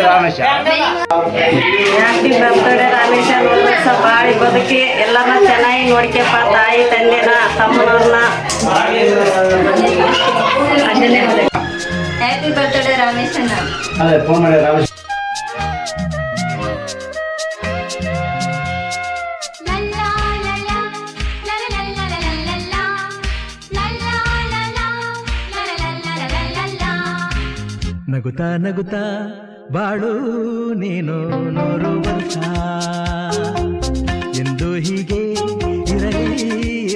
ರಾಮೇಶ. Happy birthday ರಾಮೇಶ. 1 ವರ್ಷ ಬಾಳಿ ಬದುಕಿ ಎಲ್ಲರನ್ನ ಚೆನ್ನಾಗಿ ನೋಡ್ಕೊಪ್ಪ. ತಾಯಿ ತಂದೆನ ತಮ್ಮನವ್ರನ್ನ. Happy birthday ರಾಮೇಶಣ್ಣ. ಅದೇ ಫೋನ್ ಮಾಡಿ ರಾಮೇಶ. ನಗುತ್ತಾ ನಗುತ್ತಾ ಬಾಳು ನೀನು 100 ವರ್ಷ ಎಂದು ಹೀಗೆ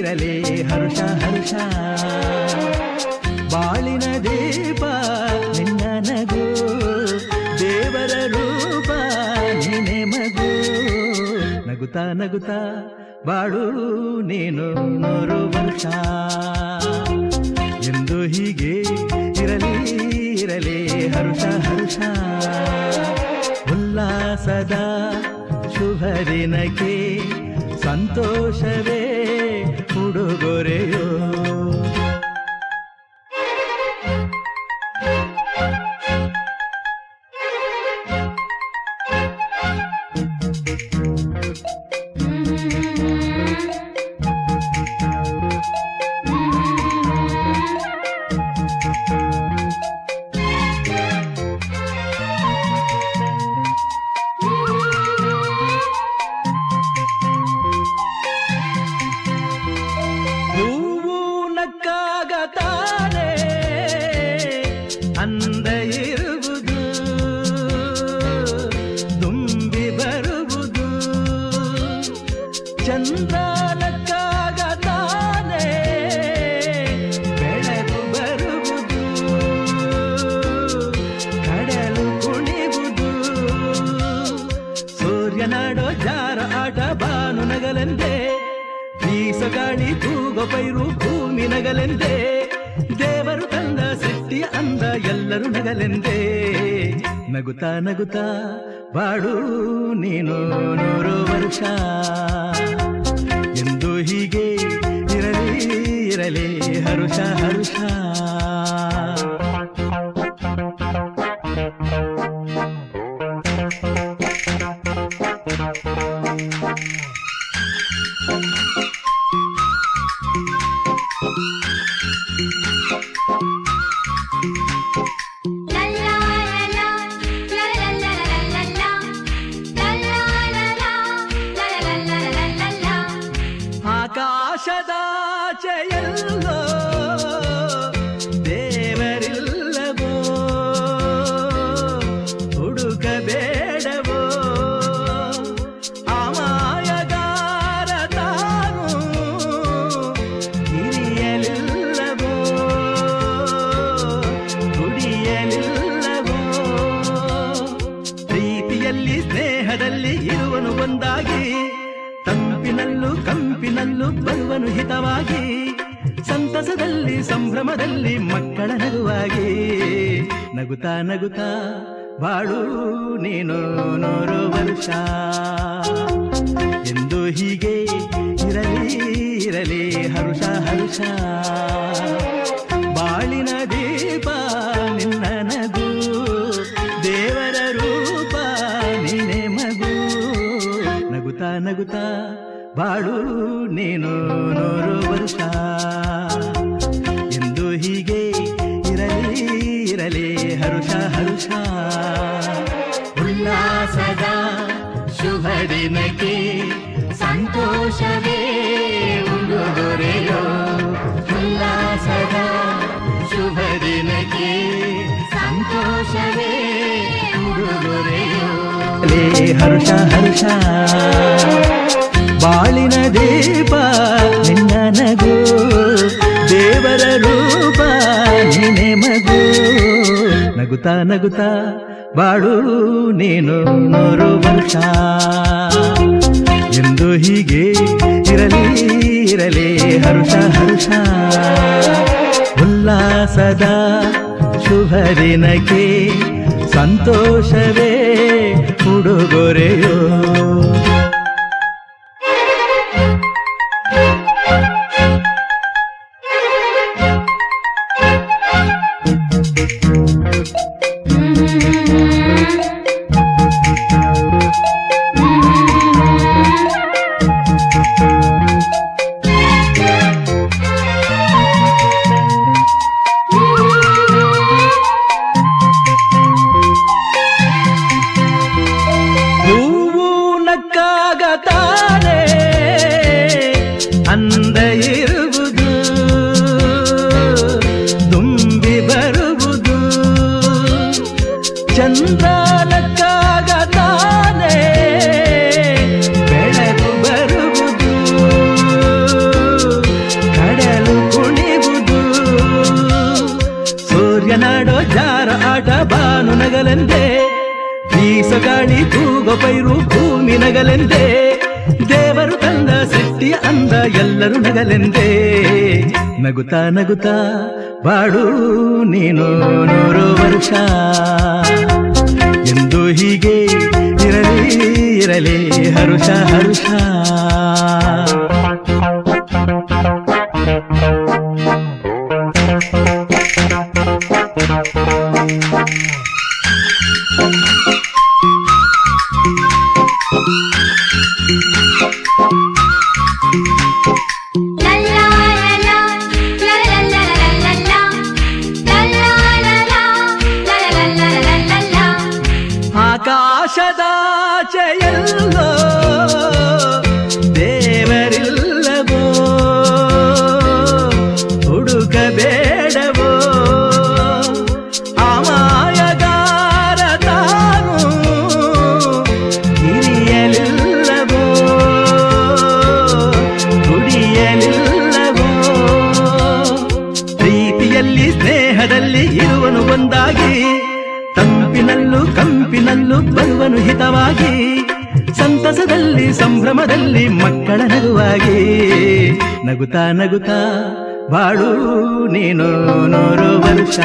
ಇರಲಿ ಹರುಷ ಹರುಷ. ಬಾಳಿನ ದೀಪ ನಿನ್ನ ನಗು, ದೇವರ ರೂಪ ನೀನೆ ಮಗು. ನಗುತ್ತಾ ನಗುತ್ತಾ ಬಾಳು ನೀನು 100 ವರ್ಷ ಎಂದು ಹೀಗೆ ಇರಲಿ ಹರುಷ ಹರುಷ. ಉಲ್ಲಾಸದ ಶುಭ ದಿನಕ್ಕೆ ಸಂತೋಷವೇ ಉಡುಗೊರೆಯೋ. ತಾನೆ ಅಂದ ಇರುವುದು, ತುಂಬಿ ಬರುವುದು. ಚಂದ್ರನಕ್ಕಾಗ ತಾನೆ ಬೆಳಕು ಬರುವುದು, ಕಡಲು ಕುಣಿವುದು. ಸೂರ್ಯನಾಡೋ ಜಾರ ಆಟ ಬಾನು ನಗಲೆಂದೇ, ಬೀಸಗಾಳಿ ತೂಗೋ ಪೈರು ಭೂಮಿ ನಗಲೆಂದೇ. ದೇವರು ತಂದ ಸೃಷ್ಟಿಯ ಅಂದ ಎಲ್ಲರೂ ನಗಲೆಂದೇ. ನಗುತ್ತಾ ನಗುತ್ತಾ ಬಾಳು ನೀನು 100 ವರ್ಷ ಎಂದು ಹೀಗೆ ಇರಲಿ ಹರುಷ ಹರುಷ. ಆಕಾಶದಾಚೆಯಲ್ಲೋ ದೇವರಿಲ್ಲವೋ, ಹುಡುಕಬೇಡವೋ. ಅಮಾಯಗಾರ ತಾನು ಹಿರಿಯಲಿಲ್ಲವೋ, ಕುಡಿಯಲಿಲ್ಲವೋ. ಪ್ರೀತಿಯಲ್ಲಿ ಸ್ನೇಹದಲ್ಲಿ ಇರುವನು ಒಂದಾಗಿ, ತಂಪಿನಲ್ಲೂ ಕಂಪಿನಲ್ಲೂ ಬರುವನು ಹಿತವಾಗಿ. ಸಂತಸದಲ್ಲಿ ಸಂಭ್ರಮದಲ್ಲಿ ಮಕ್ಕಳ ನಗುವಾಗಿ. ನಗುತ್ತಾ ನಗುತ್ತಾ ಬಾಳು ನೀನು 100 ವರ್ಷ ಎಂದು ಹೀಗೆ ಇರಲಿ ಹರುಷ ಹರುಷ. ಬಾಳಿನ ದೀಪ ನಿನ್ನ ನಗು, ದೇವರ ರೂಪ ನೀನೆ ಮಗು. ನಗುತ್ತಾ ನಗುತ್ತಾ ಬಾಳು ನೀನು 100 ವರ್ಷ ಎಂದು ಹೀಗೆ ಇರಲಿ ಹರುಷ ಹರುಷ. ಉಲ್ಲಾಸದ ಶುಭ ದಿನಕ್ಕೆ ಸಂತೋಷವೇ ಉಡುಗೊರೆಯೋ. ಉಲ್ಲಾಸದ ಶುಭ ದಿನಕ್ಕೆ ಸಂತೋಷವೇ ಉಡುಗೊರೆಯೋ. ಹರುಷ ಹರುಷ ಬಾಳಿನ ದೀಪ ನಿನ್ನ ನಗು, ದೇವರ ರೂಪ ನೀನೆ ಮಗು. ನಗುತ್ತಾ ನಗುತ್ತಾ ಬಾಳು ನೀನು 100 ವರ್ಷ ಎಂದು ಹೀಗೆ ಇರಲಿ ಹರುಷ ಹರುಷ. ಉಲ್ಲಾಸದ ಶುಭ ದಿನಕ್ಕೆ ಸಂತೋಷವೇ ಉಡುಗೊರೆಯೋ. ನಾಡೋ ಜಾರ ಆಟ ಬಾನು ನಗಲೆಂದೇ ಬೀಸ ಗಾಳಿ ತೂಗೋ ಪೈರು ಭೂಮಿ ನಗಲೆಂದೇ ದೇವರು ತಂದ ಸೃಷ್ಟಿಯ ಅಂದ ಎಲ್ಲರೂ ನಗಲೆಂದೇ ನಗುತ್ತಾ ನಗುತ್ತಾ ಬಾಡು ನೀನು 100 ವರ್ಷ ಎಂದು ಹೀಗೆ ಇರಲಿ ಇರಲಿ ಹರುಷ ಹರುಷ ಆಕಾಶದಾಚೆಯಲ್ಲೋ ದೇವರಿಲ್ಲವೋ ಹುಡುಕಬೇಡವೋ ಅಮಾಯಗಾರ ತಾನು ಹಿರಿಯಲಿಲ್ಲವೋ ಹುಡಿಯಲಿಲ್ಲವೋ ಪ್ರೀತಿಯಲ್ಲಿ ಸ್ನೇಹದಲ್ಲಿ ಇರುವನು ಒಂದಾಗಿ ತಂಪಿನಲ್ಲೂ ಕಂಪಿನಲ್ಲೂ ಬರುವನು ಹಿತವಾಗಿ ಸಂತಸದಲ್ಲಿ ಸಂಭ್ರಮದಲ್ಲಿ ಮಕ್ಕಳ ನಗುವಾಗಿ ನಗುತ್ತಾ ನಗುತ್ತಾ ಬಾಳು ನೀನು 100 ವರ್ಷ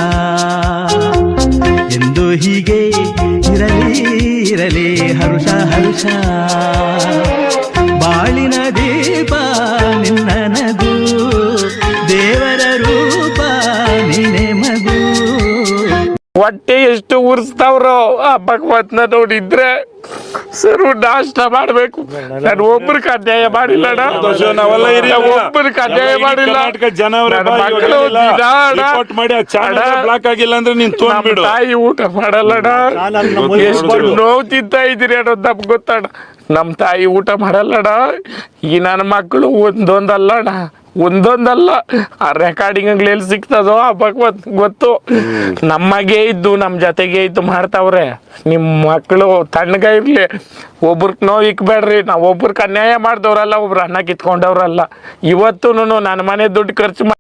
ಎಂದು ಹೀಗೆ ಇರಲಿ ಇರಲಿ ಹರುಷ ಹರುಷ ಬಾಳಿನ ದೀಪ ನಿನ್ನ ನಗು ದೇವರ ರೂಪ ನೀನೆ ಮಗು ಹೊಟ್ಟೆ ಎಷ್ಟು ಉರ್ಸ್ತಾವ್ರೋ ಆ ಭಗವತ್ನ ನೋಡಿದ್ರೆ ಸರು ನಾಷ್ಟ ಮಾಡ್ಬೇಕು ನಾನು ಒಬ್ರಿಗೆ ಅನ್ಯಾಯ ಮಾಡಿಲ್ಲ ಒಬ್ರಿಗೆ ಅನ್ಯಾಯ ಮಾಡಿಲ್ಲ ಬ್ಲಾಕ್ ಆಗಿಲ್ಲ ಅಂದ್ರೆ ನೀನ್ ತೋರ್ಬಿಡು ತಾಯಿ ಊಟ ಮಾಡಲ್ಲಣ್ಣ ಎಷ್ಟು ನೋವು ತಿಂತಾ ಇದ್ದೀರಿ ಅನ್ನೋದು ನಮ್ಗೆ ಗೊತ್ತಣ್ಣ ನಮ್ಮ ತಾಯಿ ಊಟ ಮಾಡಲ್ಲಣ್ಣ ಈ ನನ್ನ ಮಕ್ಕಳು ಒಂದೊಂದಲ್ಲ ಆ ರೆಕಾರ್ಡಿಂಗ್ ಎಲ್ಲಿ ಸಿಗ್ತದೋ ಆ ಭಗವತ್ ಗೊತ್ತು ನಮಗೆ ಇದ್ದು ನಮ್ಮ ಜೊತೆಗೆ ಇದ್ದು ಮಾಡ್ತಾವ್ರೆ ನಿಮ್ಮ ಮಕ್ಕಳು ತಣ್ಣಗ ಇರ್ಲಿ ಒಬ್ರಿಗೆ ನೋವು ಇಕ್ಬೇಡ್ರಿ ನಾವು ಒಬ್ರಿಗೆ ಅನ್ಯಾಯ ಮಾಡ್ದವ್ರಲ್ಲ ಒಬ್ರು ಅನ್ನ ಕಿತ್ಕೊಂಡವ್ರಲ್ಲ ಇವತ್ತೂ ನನ್ನ ಮನೆ ದುಡ್ಡು ಖರ್ಚು